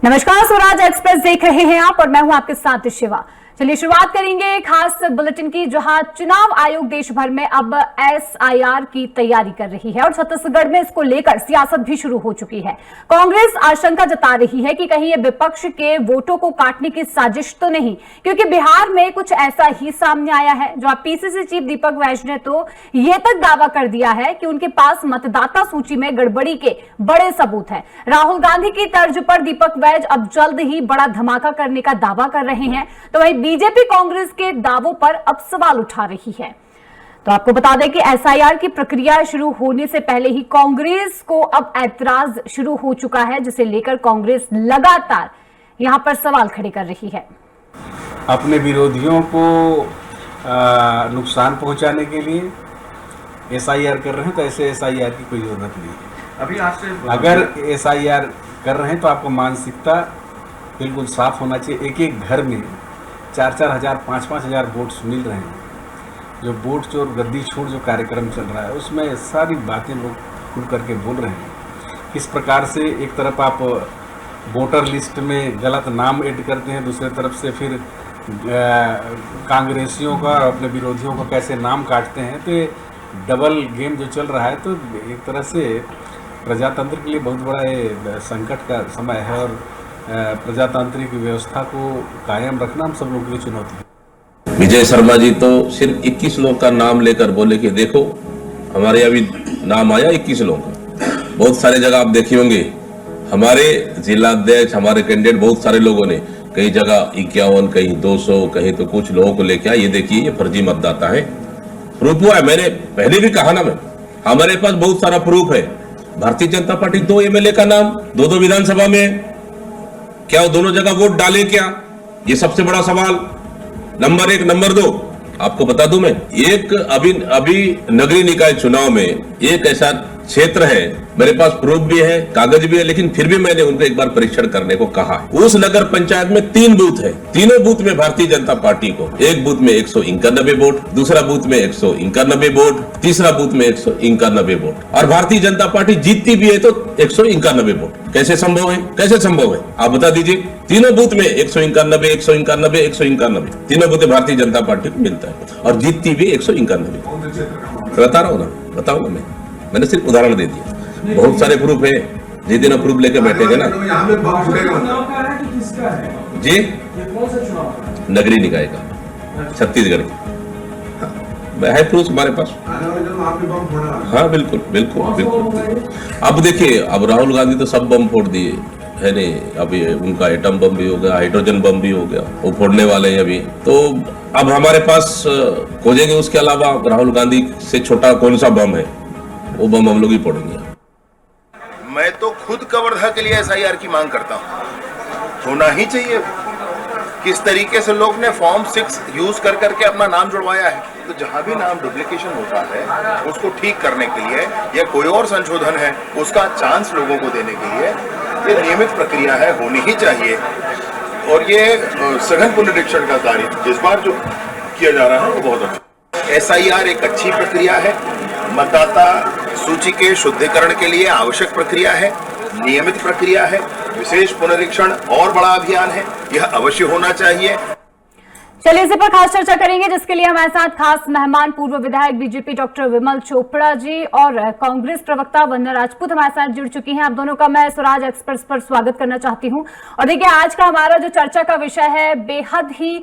नमस्कार, स्वराज एक्सप्रेस देख रहे हैं आप और मैं हूं आपके साथ शिवा। चलिए शुरुआत करेंगे खास बुलेटिन की, जहां चुनाव आयोग देश भर में अब एसआईआर की तैयारी कर रही है और छत्तीसगढ़ में इसको लेकर सियासत भी शुरू हो चुकी है। कांग्रेस आशंका जता रही है कि कहीं ये विपक्ष के वोटों को काटने की साजिश तो नहीं, क्योंकि बिहार में कुछ ऐसा ही सामने आया है। जो पीसीसी चीफ दीपक वैज ने तो ये तक दावा कर दिया है कि उनके पास मतदाता सूची में गड़बड़ी के बड़े सबूत हैं। राहुल गांधी की तर्ज पर दीपक वैज अब जल्द ही बड़ा धमाका करने का दावा कर रहे हैं, तो वहीं बीजेपी कांग्रेस के दावों पर अब सवाल उठा रही है। तो आपको बता दें कि एसआईआर की प्रक्रिया शुरू होने से पहले ही कांग्रेस को अब ऐतराज शुरू हो चुका है, जिसे लेकर कांग्रेस लगातार यहां पर सवाल खड़े कर रही है। अपने विरोधियों को नुकसान पहुंचाने के लिए एसआईआर कर रहे हैं, तो ऐसे एसआईआर की कोई जरूरत नहीं है। अभी आज से अगर एसआईआर कर रहे हैं तो आपको मानसिकता बिल्कुल साफ होना चाहिए। एक एक घर में 4-4 हजार 5-5 हजार वोट्स मिल रहे हैं। जो वोट चोर गद्दी छोड़ जो कार्यक्रम चल रहा है उसमें सारी बातें लोग खुल करके बोल रहे हैं। किस प्रकार से एक तरफ आप वोटर लिस्ट में गलत नाम ऐड करते हैं, दूसरी तरफ से फिर कांग्रेसियों का और अपने विरोधियों का कैसे नाम काटते हैं, तो ये डबल गेम जो चल रहा है, तो एक तरह से प्रजातंत्र के लिए बहुत बड़ा ये संकट का समय है और प्रजातांत्रिक व्यवस्था को कायम रखना हम सब लोगों की चुनौती है। विजय शर्मा जी तो सिर्फ 21 लोगों का नाम लेकर बोले कि देखो हमारे अभी नाम आया 21 लोगों का। बहुत सारे जगह आप देखे होंगे हमारे जिला अध्यक्ष, हमारे कैंडिडेट, बहुत सारे लोगों ने कई जगह 51, कहीं 200, कहीं तो कुछ लोगों को लेके आए। ये देखिए ये फर्जी मतदाता है, प्रूफ हुआ है। मैंने पहले भी कहा ना, मैं हमारे पास बहुत सारा प्रूफ है। भारतीय जनता पार्टी 2 एमएलए का नाम 2 विधानसभा में है, क्या वो दोनों जगह वोट डाले क्या? ये सबसे बड़ा सवाल। नंबर 1, नंबर 2 आपको बता दूं मैं, एक अभी नगरीय निकाय चुनाव में एक ऐसा क्षेत्र है, मेरे पास प्रूफ भी है, कागज भी है, लेकिन फिर भी मैंने उनको एक बार परीक्षण करने को कहा है। उस नगर पंचायत में 3 बूथ है, तीनों बूथ में भारतीय जनता पार्टी को, एक बूथ में 191 वोट, दूसरा बूथ में 191 वोट, तीसरा बूथ में 191 वोट, और भारतीय जनता पार्टी जीतती भी है तो 191 वोट। कैसे संभव है? कैसे संभव है आप बता दीजिए। तीनों बूथ में 191, 191, 191, तीनों बूथ भारतीय जनता पार्टी को मिलता है और जीतती भी 191। बता रहा हूँ ना, बताओ ना, मैंने सिर्फ उदाहरण दे दिया। बहुत सारे प्रूफ है, जिस दिन प्रूफ लेके बैठेंगे ना जी। नगरीय निकाय का छत्तीसगढ़ की है प्रूफ हमारे पास। हाँ बिल्कुल बिल्कुल बिल्कुल। अब देखिए, अब राहुल गांधी तो सब बम फोड़ दिए है नहीं, अभी उनका एटम बम भी हो गया, हाइड्रोजन बम भी हो गया, वो फोड़ने वाले हैं अभी। तो अब हमारे पास खोजेंगे उसके अलावा राहुल गांधी से छोटा कौन सा बम है, वो बम हम लोग ही फोड़ेंगे। मैं तो खुद कवर्धा के लिए एसआईआर की मांग करता हूँ, होना ही चाहिए। किस तरीके से लोग ने फॉर्म 6 यूज कर करके अपना नाम जुड़वाया है, तो जहां भी नाम डुप्लीकेशन होता है उसको ठीक करने के लिए या कोई और संशोधन है उसका चांस लोगों को देने के लिए ये नियमित प्रक्रिया है, होनी ही चाहिए। और ये सघन पुनरीक्षण का कार्य इस बार जो किया जा रहा है वो बहुत अच्छा। एसआईआर एक अच्छी प्रक्रिया है, मतदाता सूची के शुद्धिकरण के लिए आवश्यक प्रक्रिया है, नियमित प्रक्रिया है, विशेष पुनरीक्षण और बड़ा अभियान है, यह अवश्य होना चाहिए। चलिए इसी पर खास चर्चा करेंगे, जिसके लिए हमारे साथ खास मेहमान पूर्व विधायक बीजेपी डॉक्टर विमल चोपड़ा जी और कांग्रेस प्रवक्ता वंदना राजपूत हमारे साथ जुड़ चुकी हैं। आप दोनों का मैं स्वराज एक्सप्रेस पर स्वागत करना चाहती हूं। और देखिए, आज का हमारा जो चर्चा का विषय है बेहद ही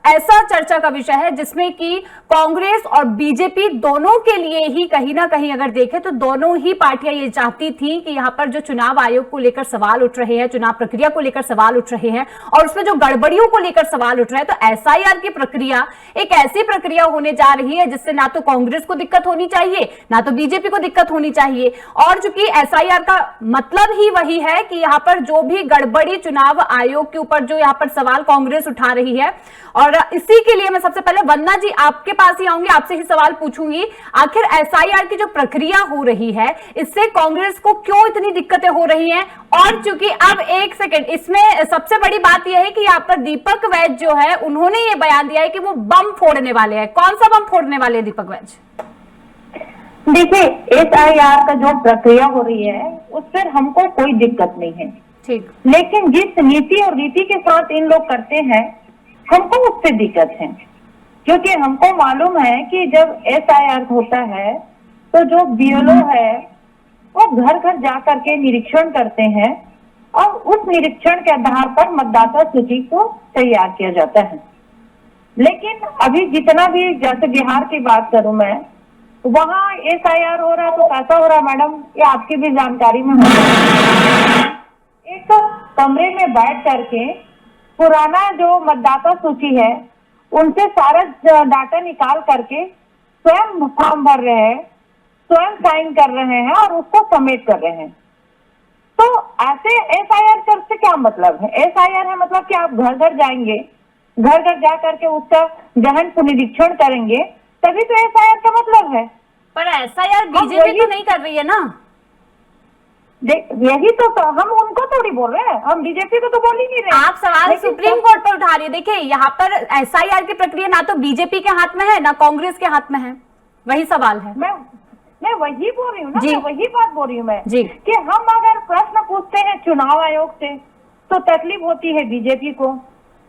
ऐसा चर्चा का विषय है जिसमें कि कांग्रेस और बीजेपी दोनों के लिए ही कहीं ना कहीं अगर देखें तो दोनों ही पार्टियां ये चाहती थी कि यहां पर जो चुनाव आयोग को लेकर सवाल उठ रहे हैं, चुनाव प्रक्रिया को लेकर सवाल उठ रहे हैं और उसमें जो गड़बड़ियों को लेकर सवाल उठ रहे हैं, तो एसआईआर की प्रक्रिया एक ऐसी प्रक्रिया होने जा रही है जिससे ना तो कांग्रेस को दिक्कत होनी चाहिए, ना तो बीजेपी को दिक्कत होनी चाहिए। और चूंकि एसआईआर का मतलब ही वही है कि यहाँ पर जो भी गड़बड़ी चुनाव आयोग के ऊपर जो यहाँ पर सवाल कांग्रेस उठा रही है, और इसी के लिए मैं सबसे पहले वंदना जी आपके पास ही आऊंगी, आपसे ही सवाल पूछूंगी। आखिर एसआईआर की जो प्रक्रिया हो रही है इससे कांग्रेस को क्यों इतनी दिक्कतें हो रही हैं? और चूंकि अब एक सेकंड, इसमें सबसे बड़ी बात यह है कि यहाँ पर दीपक वैज जो है उन्होंने ये बयान दिया है कि वो बम फोड़ने वाले हैं। कौन सा बम फोड़ने वाले दीपक वैज? देखिए, एसआईआर का जो प्रक्रिया हो रही है उस पर हमको कोई दिक्कत नहीं है, ठीक। लेकिन जिस नीति और रीति के साथ इन लोग करते हैं, हमको उससे दिक्कत है, क्योंकि हमको मालूम है कि जब SIR होता है तो जो BLO है वो घर घर जा करके निरीक्षण करते हैं और उस निरीक्षण के आधार पर मतदाता सूची को तैयार किया जाता है। लेकिन अभी जितना भी, जैसे बिहार की बात करूं मैं, वहाँ SIR हो रहा है तो कैसा हो रहा है मैडम, ये आपकी भी जानकारी में होगा। एक कमरे में बैठ करके पुराना जो मतदाता सूची है उनसे सारा डाटा निकाल करके स्वयं फॉर्म भर रहे हैं, स्वयं साइन कर रहे हैं और उसको सबमिट कर रहे हैं। तो ऐसे SIR से क्या मतलब है? SIR है मतलब कि आप घर घर जाएंगे, घर घर जा करके उसका गहन निरीक्षण करेंगे, तभी तो SIR का मतलब है। पर SIR बीजेपी तो नहीं कर रही है ना। यही तो हम उनको थोड़ी बोल रहे हैं, हम बीजेपी को तो बोल ही नहीं रहे। आप सवाल सुप्रीम कोर्ट पर उठा रही है। देखिए यहाँ पर SIR की प्रक्रिया ना तो बीजेपी के हाथ में है ना कांग्रेस के हाथ में है, वही सवाल है। मैं वही बोल रही हूँ ना, मैं वही बात बोल रही हूँ मैं जी। कि हम अगर प्रश्न पूछते हैं चुनाव आयोग से तो तकलीफ होती है बीजेपी को,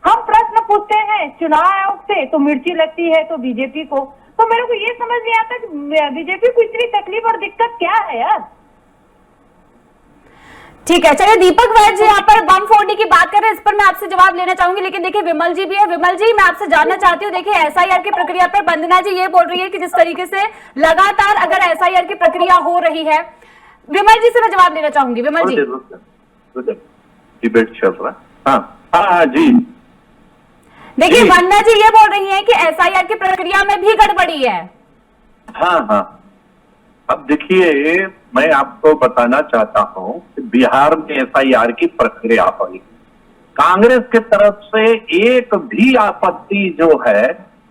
हम प्रश्न पूछते हैं चुनाव आयोग से तो मिर्ची लगती है तो बीजेपी को। तो मेरे को ये समझ नहीं आता कि बीजेपी को इतनी तकलीफ और दिक्कत क्या है यार। ठीक है, चलिए दीपक वैद्य जी यहाँ पर बम फोड़ने की बात कर रहे हैं, इस पर मैं आपसे जवाब लेना चाहूंगी। लेकिन देखिए विमल जी भी है। विमल जी, मैं आपसे जानना चाहती हूँ, देखिए SIR की प्रक्रिया पर वंदना जी ये बोल रही है कि जिस तरीके से लगातार अगर SIR की प्रक्रिया हो रही है, विमल जी से मैं जवाब लेना चाहूंगी। विमल जी, डिबेट चल रहा है। हाँ जी, देखिए वंदना जी ये बोल रही है कि SIR की प्रक्रिया में भी गड़बड़ी है। हाँ, अब देखिए मैं आपको बताना चाहता हूं कि बिहार में SIR की प्रक्रिया हुई, कांग्रेस की तरफ से एक भी आपत्ति जो है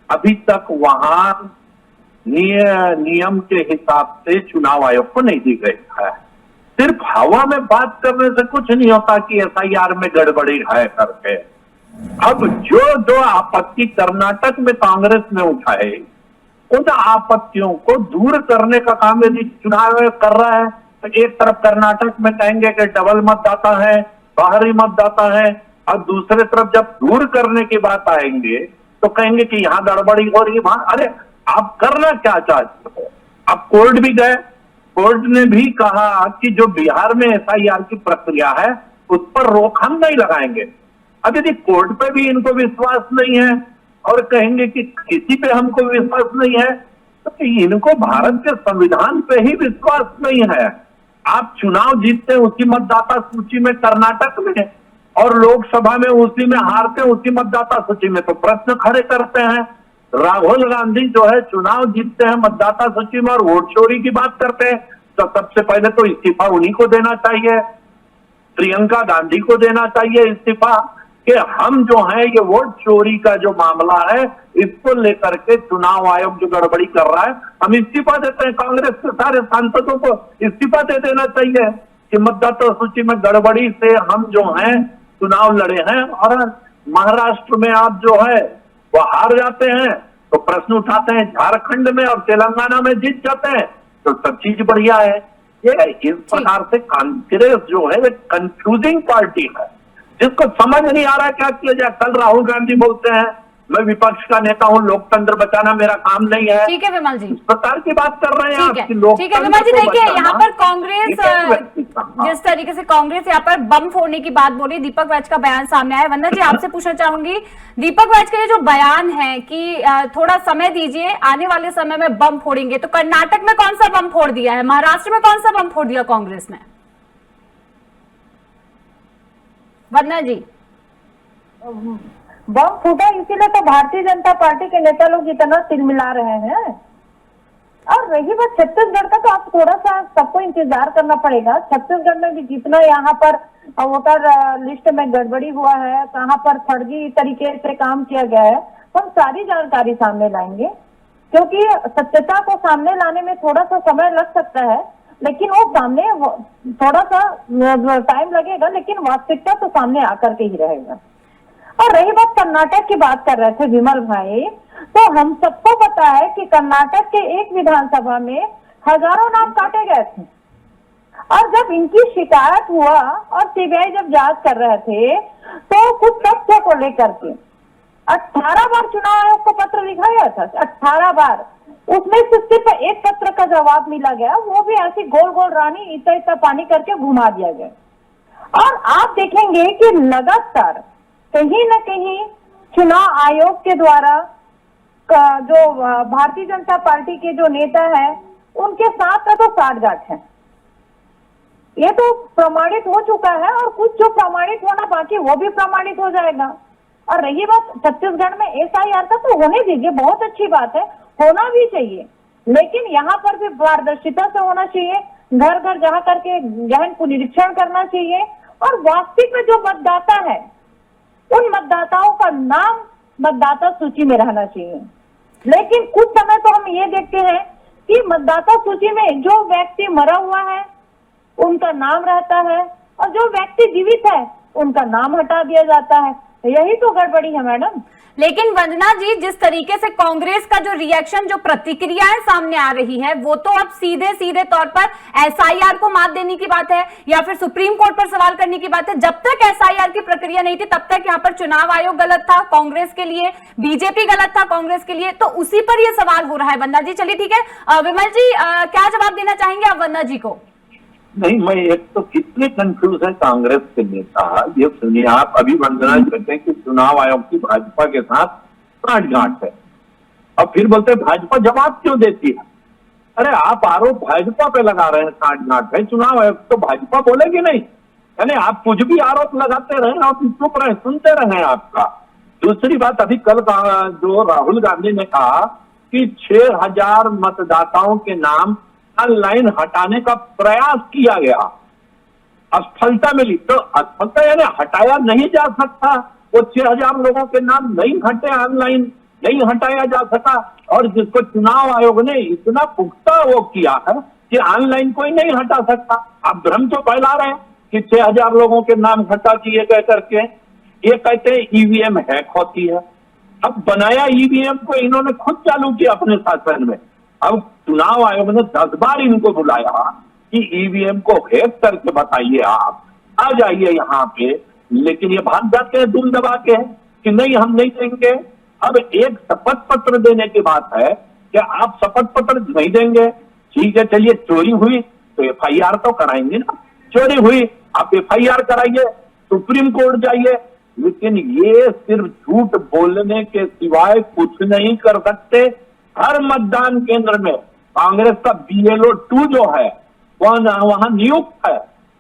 अभी तक वहां नियम के हिसाब से चुनाव आयोग को नहीं दी गई है। सिर्फ हवा में बात करने से कुछ नहीं होता कि SIR में गड़बड़ी है करके। अब जो आपत्ति कर्नाटक में कांग्रेस ने उठाए, उन आपत्तियों को दूर करने का काम यदि चुनाव कर रहा है तो एक तरफ कर्नाटक में कहेंगे कि डबल मतदाता है, बाहरी मतदाता है, और दूसरे तरफ जब दूर करने की बात आएंगे तो कहेंगे कि यहाँ गड़बड़ी हो रही है वहां। अरे आप करना क्या चाहते हो? आप कोर्ट भी गए, कोर्ट ने भी कहा कि जो बिहार में SIR की प्रक्रिया है उस पर रोक हम नहीं लगाएंगे। अब यदि कोर्ट पे भी इनको विश्वास नहीं है और कहेंगे कि किसी पे हमको विश्वास नहीं है, तो इनको भारत के संविधान पे ही विश्वास नहीं है। आप चुनाव जीतते हैं उसी मतदाता सूची में कर्नाटक में, और लोकसभा में उसी में हारते हैं उसी मतदाता सूची में, तो प्रश्न खड़े करते हैं। राहुल गांधी जो है चुनाव जीतते हैं मतदाता सूची में और वोट चोरी की बात करते हैं, तो सबसे पहले तो इस्तीफा उन्हीं को देना चाहिए, प्रियंका गांधी को देना चाहिए इस्तीफा, कि हम जो है ये वोट चोरी का जो मामला है इसको लेकर के चुनाव आयोग जो गड़बड़ी कर रहा है, हम इस्तीफा देते हैं। कांग्रेस के सारे सांसदों को इस्तीफा दे देना चाहिए कि मतदाता सूची में गड़बड़ी से हम जो है चुनाव लड़े हैं और महाराष्ट्र में आप जो है वो हार जाते हैं तो प्रश्न उठाते हैं, झारखंड में और तेलंगाना में जीत जाते हैं तो सब चीज बढ़िया है। ये इस प्रकार से कांग्रेस जो है कंफ्यूजिंग पार्टी है जिसको समझ नहीं आ रहा क्या किया जाए। कल राहुल गांधी बोलते हैं मैं विपक्ष का नेता हूँ, लोकतंत्र बचाना मेरा काम नहीं है। ठीक है विमल जी, इस प्रकार की बात कर रहे हैं। ठीक है विमल जी, देखिए यहाँ पर कांग्रेस जिस तरीके से कांग्रेस यहाँ पर बम फोड़ने की बात बोली, दीपक वैद्य का बयान सामने आया। वंदना जी आपसे पूछना चाहूंगी, दीपक वैद्य का ये जो बयान है कि थोड़ा समय दीजिए, आने वाले समय में बम फोड़ेंगे, तो कर्नाटक में कौन सा बम फोड़ दिया है, महाराष्ट्र में कौन सा बम फोड़ दिया कांग्रेस ने? वंदना जी, बम फूटा इसीलिए तो भारतीय जनता पार्टी के नेता लोग इतना तिलमिला रहे हैं। और रही बात छत्तीसगढ़ का, तो आप थोड़ा सा सबको इंतजार करना पड़ेगा। छत्तीसगढ़ में भी जितना यहाँ पर वोटर लिस्ट में गड़बड़ी हुआ है, कहाँ पर फर्जी तरीके से काम किया गया है, हम सारी जानकारी सामने लाएंगे, क्योंकि सत्यता को सामने लाने में थोड़ा सा समय लग सकता है, लेकिन वो सामने थोड़ा सा टाइम लगेगा, लेकिन वास्तविकता तो सामने आकर के ही रहेगा। और रही बात कर्नाटक की बात कर रहे थे विमल भाई, तो हम सबको पता है कि कर्नाटक के एक विधानसभा में हजारों नाम काटे गए थे। और जब इनकी शिकायत हुआ और सीबीआई जब जांच कर रहे थे तो कुछ तथ्य को लेकर के 18 बार चुनाव आयोग को पत्र लिखा गया था, 18 बार। उसमें से सिर्फ एक पत्र का जवाब मिला गया, वो भी ऐसी गोल गोल रानी इतना इतना पानी करके घुमा दिया गया। और आप देखेंगे कि लगातार कहीं न कहीं चुनाव आयोग के द्वारा जो भारतीय जनता पार्टी के जो नेता है उनके साथ का तो साठगांठ है, ये तो प्रमाणित हो चुका है। और कुछ जो प्रमाणित होना बाकी वो भी प्रमाणित हो जाएगा। और रही बात छत्तीसगढ़ में एसआईआर का, तो होने दीजिए, बहुत अच्छी बात है, होना भी चाहिए, लेकिन यहाँ पर भी पारदर्शिता से होना चाहिए। घर घर जा करके गहन पुनरीक्षण करना चाहिए और वास्तविक में जो मतदाता है उन मतदाताओं का नाम मतदाता सूची में रहना चाहिए। लेकिन कुछ समय तो हम ये देखते हैं कि मतदाता सूची में जो व्यक्ति मरा हुआ है उनका नाम रहता है और जो व्यक्ति जीवित है उनका नाम हटा दिया जाता है। यही तो गड़बड़ी है मैडम। लेकिन वंदना जी, जिस तरीके से कांग्रेस का जो रिएक्शन, जो प्रतिक्रियाएं सामने आ रही है, वो तो अब सीधे सीधे तौर पर एसआईआर को मात देने की बात है या फिर सुप्रीम कोर्ट पर सवाल करने की बात है। जब तक एसआईआर की प्रक्रिया नहीं थी तब तक यहाँ पर चुनाव आयोग गलत था कांग्रेस के लिए, बीजेपी गलत था कांग्रेस के लिए, तो उसी पर यह सवाल हो रहा है। वंदना जी, चलिए ठीक है, विमल जी क्या जवाब देना चाहेंगे आप वंदना जी को? नहीं, मैं एक तो कितने कंफ्यूज है कांग्रेस के नेता। ये सुनिए, आप अभी वंदना कहते हैं कि चुनाव आयोग की भाजपा के साथ साठगांठ है, और फिर बोलते हैं भाजपा जवाब क्यों देती है। अरे आप आरोप भाजपा पे लगा रहे हैं साठगांठ है, चुनाव आयोग तो भाजपा बोलेगी नहीं। यानी आप कुछ भी आरोप लगाते रहे और चुप रहे, सुनते रहे आपका। दूसरी बात, अभी कल जो राहुल गांधी ने कहा कि 6000 मतदाताओं के नाम ऑनलाइन हटाने का प्रयास किया गया, असफलता मिली। तो असफलता यानी हटाया नहीं जा सकता, वो 6000 लोगों के नाम नहीं हटे, ऑनलाइन नहीं हटाया जा सका। और जिसको चुनाव आयोग ने इतना पुख्ता वो किया है कि ऑनलाइन कोई नहीं हटा सकता। आप भ्रम तो फैला रहे हैं कि 6000 लोगों के नाम हटा दिए गए करके। ये कहते हैं ईवीएम हैक होती है। अब बनाया ईवीएम को इन्होंने खुद चालू किया अपने शासन में। अब चुनाव आयोग ने 10 बार इनको बुलाया कि ईवीएम को हैक करके बताइए, आप आ जाइए यहाँ पे, लेकिन ये भाग जाते हैं दूर दबा के कि नहीं हम नहीं देंगे। अब एक शपथ पत्र देने की बात है कि आप शपथ पत्र नहीं देंगे, ठीक है, चलिए चोरी हुई तो एफआईआर तो कराएंगे ना, चोरी हुई आप एफआईआर कराइए, सुप्रीम कोर्ट जाइए, लेकिन ये सिर्फ झूठ बोलने के सिवाय कुछ नहीं कर सकते। हर मतदान केंद्र में कांग्रेस का BLO 2 जो है वहां नियुक्त है,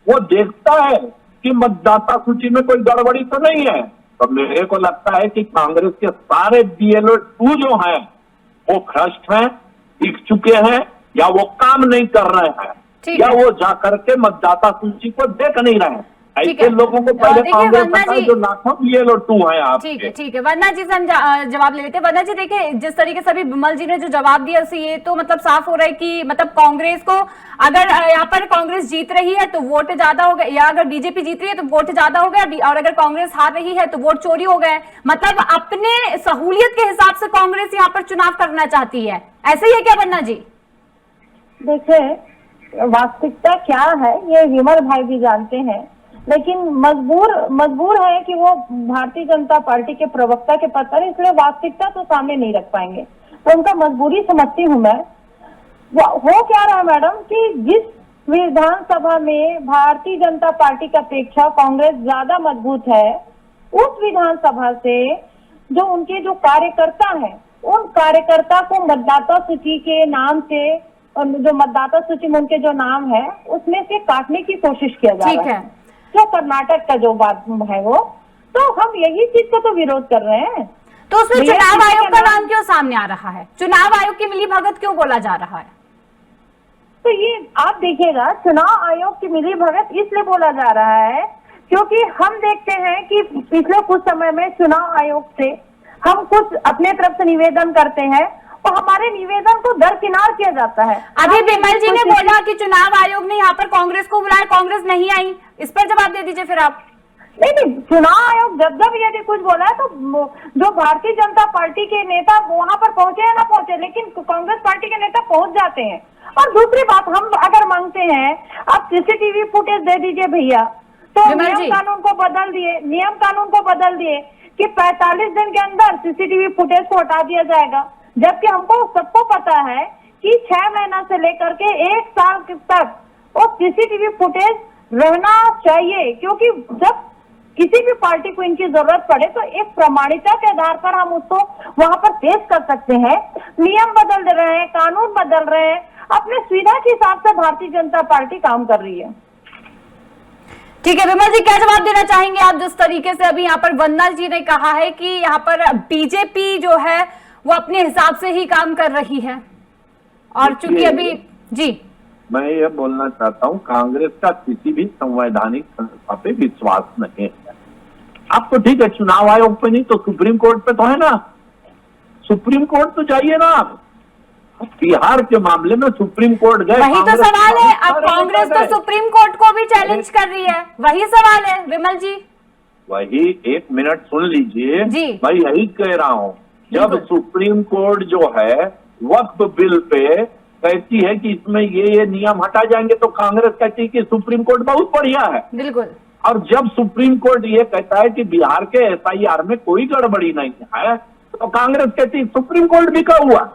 वो देखता है कि मतदाता सूची में कोई गड़बड़ी तो नहीं है। तो मेरे को लगता है कि कांग्रेस के सारे BLO 2 जो हैं वो भ्रष्ट हैं, दिख चुके हैं, या वो काम नहीं कर रहे हैं, या वो जाकर के मतदाता सूची को देख नहीं रहे हैं। ऐसे लोगों को पहले कांग्रेस सरकार जो लाखों BLO 2 है आप। ठीक है वंदना जी से हम जवाब ले लेते हैं। वंदना जी, देखिए जिस तरीके से अभी विमल जी ने जो जवाब दिया उससे ये तो मतलब साफ हो रहा है कि मतलब कांग्रेस को, अगर यहाँ पर कांग्रेस जीत रही है तो वोट ज्यादा हो गए, या अगर बीजेपी जीत रही है तो वोट ज्यादा हो गया, और अगर कांग्रेस हार रही है तो वोट चोरी हो गए। मतलब अपने सहूलियत के हिसाब से कांग्रेस यहाँ पर चुनाव करना चाहती है, ऐसे ही है क्या वंदना जी? देखिए, वास्तविकता क्या है ये विमल भाई भी जानते हैं, लेकिन मजबूर है कि वो भारतीय जनता पार्टी के प्रवक्ता के पद पर, इसलिए वास्तविकता तो सामने नहीं रख पाएंगे। तो उनका मजबूरी समझती हूँ मैं। हो क्या रहा है मैडम कि जिस विधानसभा में भारतीय जनता पार्टी की अपेक्षा कांग्रेस ज्यादा मजबूत है, उस विधानसभा से जो उनके जो कार्यकर्ता है, उन कार्यकर्ता को मतदाता सूची के नाम से, जो मतदाता सूची में उनके जो नाम है उसमें से काटने की कोशिश किया जा रहा है। जो कर्नाटक का जो बात है वो, तो हम यही चीज का तो विरोध कर रहे हैं। तो उसमें चुनाव आयोग का नाम क्यों सामने आ रहा है? चुनाव आयोग की मिलीभगत क्यों बोला जा रहा है? तो ये आप देखिएगा, चुनाव आयोग की मिलीभगत इसलिए बोला जा रहा है क्योंकि हम देखते हैं कि पिछले कुछ समय में चुनाव आयोग से हम कुछ अपने तरफ से निवेदन करते हैं और हमारे निवेदन को दरकिनार किया जाता है। अभी विमल जी ने बोला कि चुनाव आयोग ने यहाँ पर कांग्रेस को बुलाया, कांग्रेस नहीं आई, इस पर जवाब दे दीजिए फिर आप। नहीं, चुनाव आयोग जब जब यदि कुछ बोला है तो जो भारतीय जनता पार्टी के नेता वहां पर पहुंचे या ना पहुंचे, लेकिन कांग्रेस पार्टी के नेता पहुंच जाते हैं। और दूसरी बात, हम अगर मांगते हैं आप सीसीटीवी फुटेज दे दीजिए भैया, तो विमल जी। नियम कानून को बदल दिए कि 45 दिन के अंदर सीसीटीवी फुटेज को हटा दिया जाएगा, जबकि हमको सबको पता है कि 6 महीना से लेकर के 1 साल तक वो सीसीटीवी फुटेज रहना चाहिए, क्योंकि जब किसी भी पार्टी को इनकी जरूरत पड़े तो एक प्रमाणिकता के आधार पर हम उसको वहां पर पेश कर सकते हैं। नियम बदल रहे हैं, कानून बदल रहे हैं, अपने सुविधा के हिसाब से भारतीय जनता पार्टी काम कर रही है। ठीक है विमल जी, क्या जवाब देना चाहेंगे आप जिस तरीके से अभी यहाँ पर वंदना जी ने कहा है कि यहाँ पर बीजेपी जो है वो अपने हिसाब से ही काम कर रही है, और चूंकि अभी जी मैं ये बोलना चाहता हूँ, कांग्रेस का किसी भी संवैधानिक संस्था पे विश्वास नहीं है। आप तो ठीक है चुनाव आयोग पे नहीं तो सुप्रीम कोर्ट पे तो है ना, सुप्रीम कोर्ट तो जाइए ना आप। बिहार के मामले में सुप्रीम कोर्ट गए, वही तो सवाल है। अब कांग्रेस तो सुप्रीम कोर्ट को भी चैलेंज कर रही है, वही सवाल है विमल जी। वही, एक मिनट सुन लीजिए जी। मैं यही कह रहा हूँ, जब सुप्रीम कोर्ट जो है वक्फ बिल पे कहती है कि इसमें ये नियम हटा जाएंगे, तो कांग्रेस कहती है कि सुप्रीम कोर्ट बहुत बढ़िया है। बिल्कुल। और जब सुप्रीम कोर्ट ये कहता है कि बिहार के एसआईआर में कोई गड़बड़ी नहीं है, तो कांग्रेस कहती है सुप्रीम कोर्ट भी क्या हुआ।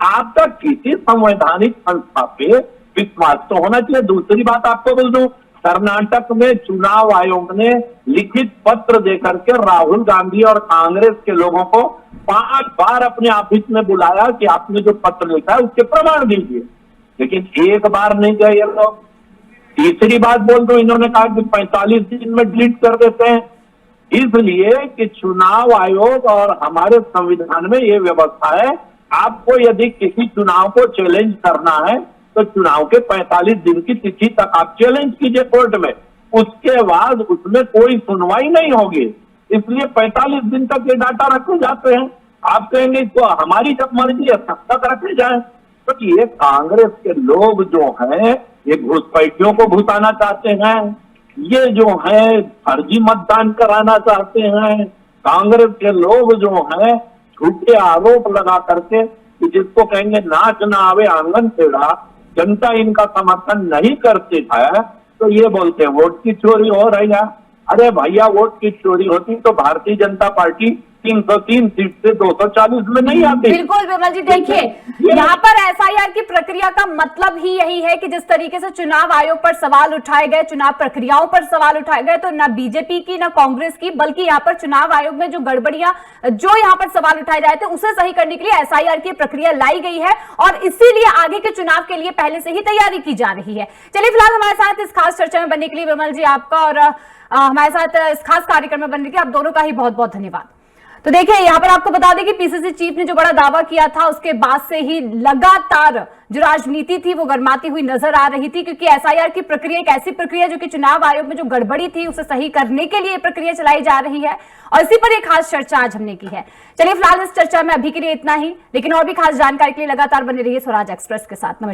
आपका किसी संवैधानिक संस्था पे विश्वास तो होना चाहिए। दूसरी बात आपको बोल दूं, कर्नाटक में चुनाव आयोग ने लिखित पत्र देकर के राहुल गांधी और कांग्रेस के लोगों को 5 बार अपने ऑफिस में बुलाया कि आपने जो पत्र लिखा है उसके प्रमाण दीजिए, लेकिन एक बार नहीं गए ये लोग। तीसरी बात बोल दो, इन्होंने कहा कि 45 दिन में डिलीट कर देते हैं, इसलिए कि चुनाव आयोग और हमारे संविधान में ये व्यवस्था है, आपको यदि किसी चुनाव को चैलेंज करना है तो चुनाव के 45 दिन की तिथि तक आप चैलेंज कीजिए कोर्ट में, उसके बाद उसमें कोई सुनवाई नहीं होगी। इसलिए 45 दिन तक ये डाटा रखे जाते हैं। आप कहेंगे तो हमारी जब मर्जी है तब तक रखे जाए, तो ये कांग्रेस के लोग जो हैं ये घुसपैठियों को घुसाना चाहते हैं, ये जो है फर्जी मतदान कराना चाहते हैं। कांग्रेस के लोग जो हैं झूठे आरोप लगा करके कि जिसको कहेंगे नाच ना आवे आंगन टेढ़ा, जनता इनका समर्थन नहीं करती है, तो ये बोलते हैं वोट की चोरी हो रही है। अरे भैया, वोट की चोरी होती तो भारतीय जनता पार्टी 303 सीट से 240 में नहीं आती। बिल्कुल विमल जी, देखिए यहाँ पर एसआईआर की प्रक्रिया का मतलब ही यही है कि जिस तरीके से चुनाव आयोग पर सवाल उठाए गए, चुनाव प्रक्रियाओं पर सवाल उठाए गए, तो ना बीजेपी की ना कांग्रेस की, बल्कि यहाँ पर चुनाव आयोग में जो गड़बड़ियां जो यहाँ पर सवाल उठाए जाए थे उसे सही करने के लिए एसआईआर की प्रक्रिया लाई गई है, और इसीलिए आगे के चुनाव के लिए पहले से ही तैयारी की जा रही है। चलिए फिलहाल हमारे साथ इस खास चर्चा में बनने के लिए विमल जी आपका और हमारे साथ इस खास कार्यक्रम में बनने के लिए आप दोनों का ही बहुत बहुत धन्यवाद। तो देखिए यहाँ पर आपको बता दें कि पीसीसी चीफ ने जो बड़ा दावा किया था उसके बाद से ही लगातार जो राजनीति थी वो गर्माती हुई नजर आ रही थी, क्योंकि एसआईआर की प्रक्रिया एक ऐसी प्रक्रिया जो कि चुनाव आयोग में जो गड़बड़ी थी उसे सही करने के लिए प्रक्रिया चलाई जा रही है, और इसी पर एक खास चर्चा आज हमने की है। चलिए फिलहाल इस चर्चा में अभी के लिए इतना ही, लेकिन और भी खास जानकारी के लिए लगातार बने रहिए स्वराज एक्सप्रेस के साथ। नमस्कार।